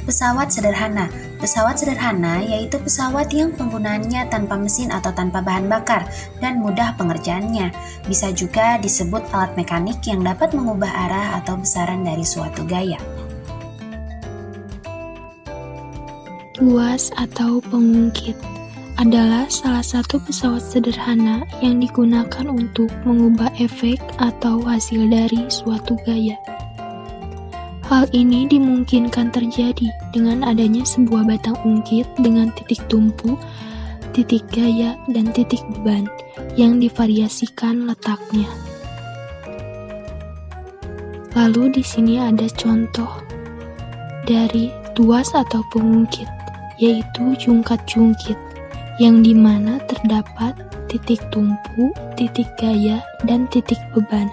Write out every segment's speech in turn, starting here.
Pesawat sederhana. Pesawat sederhana yaitu pesawat yang penggunaannya tanpa mesin atau tanpa bahan bakar dan mudah pengerjaannya. Bisa juga disebut alat mekanik yang dapat mengubah arah atau besaran dari suatu gaya. Tuas atau pengungkit adalah salah satu pesawat sederhana yang digunakan untuk mengubah efek atau hasil dari suatu gaya. Hal ini dimungkinkan terjadi dengan adanya sebuah batang ungkit dengan titik tumpu, titik gaya, dan titik beban yang divariasikan letaknya. Lalu di sini ada contoh dari tuas atau pengungkit, yaitu jungkat-jungkit, yang dimana terdapat titik tumpu, titik gaya, dan titik beban.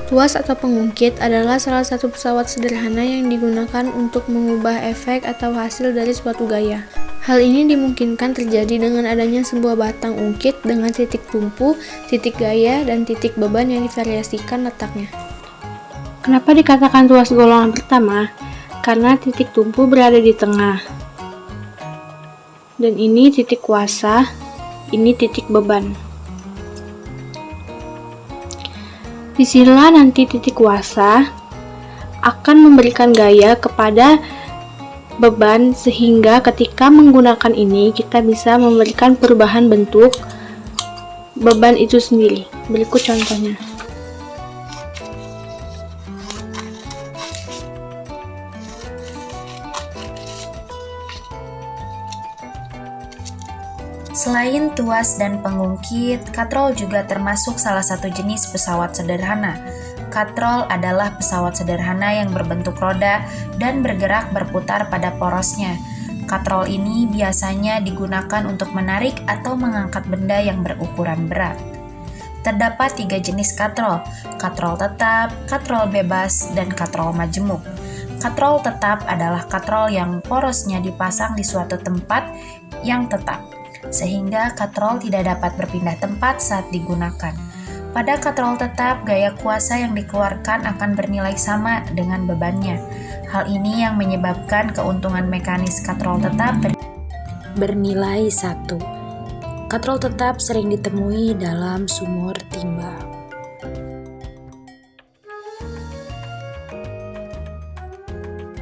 Tuas atau pengungkit adalah salah satu pesawat sederhana yang digunakan untuk mengubah efek atau hasil dari suatu gaya. Hal ini dimungkinkan terjadi dengan adanya sebuah batang ungkit dengan titik tumpu, titik gaya, dan titik beban yang divariasikan letaknya. Kenapa dikatakan tuas golongan pertama? Karena titik tumpu berada di tengah. Dan ini titik kuasa, ini titik beban. Disinilah nanti titik kuasa akan memberikan gaya kepada beban sehingga ketika menggunakan ini kita bisa memberikan perubahan bentuk beban itu sendiri. Berikut contohnya. Selain tuas dan pengungkit, katrol juga termasuk salah satu jenis pesawat sederhana. Katrol adalah pesawat sederhana yang berbentuk roda dan bergerak berputar pada porosnya. Katrol ini biasanya digunakan untuk menarik atau mengangkat benda yang berukuran berat. Terdapat 3 jenis katrol: katrol tetap, katrol bebas, dan katrol majemuk. Katrol tetap adalah katrol yang porosnya dipasang di suatu tempat yang tetap, sehingga katrol tidak dapat berpindah tempat saat digunakan. Pada katrol tetap, gaya kuasa yang dikeluarkan akan bernilai sama dengan bebannya. Hal ini yang menyebabkan keuntungan mekanis katrol tetap bernilai 1. Katrol tetap sering ditemui dalam sumur timba.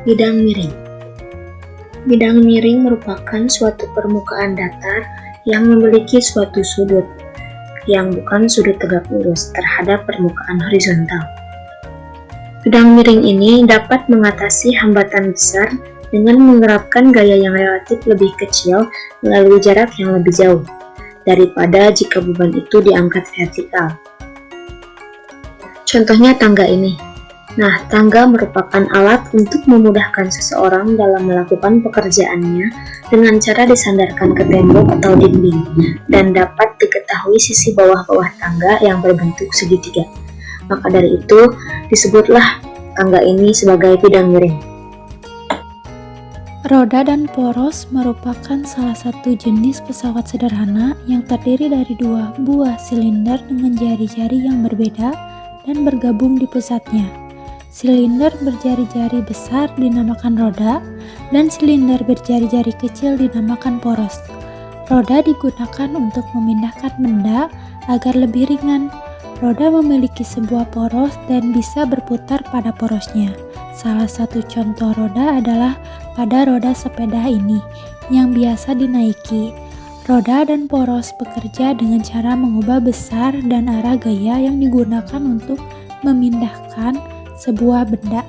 Bidang miring. Bidang miring merupakan suatu permukaan datar yang memiliki suatu sudut yang bukan sudut tegak lurus terhadap permukaan horizontal. Bidang miring ini dapat mengatasi hambatan besar dengan menerapkan gaya yang relatif lebih kecil melalui jarak yang lebih jauh daripada jika beban itu diangkat vertikal. Contohnya tangga ini. Nah, tangga merupakan alat untuk memudahkan seseorang dalam melakukan pekerjaannya dengan cara disandarkan ke tembok atau dinding dan dapat diketahui sisi bawah-bawah tangga yang berbentuk segitiga. Maka dari itu, disebutlah tangga ini sebagai bidang miring. Roda dan poros merupakan salah satu jenis pesawat sederhana yang terdiri dari 2 buah silinder dengan jari-jari yang berbeda dan bergabung di pusatnya. Silinder berjari-jari besar dinamakan roda, dan silinder berjari-jari kecil dinamakan poros. Roda digunakan untuk memindahkan benda agar lebih ringan. Roda memiliki sebuah poros dan bisa berputar pada porosnya. Salah satu contoh roda adalah pada roda sepeda ini, yang biasa dinaiki. Roda dan poros bekerja dengan cara mengubah besar dan arah gaya yang digunakan untuk memindahkan sebuah benda.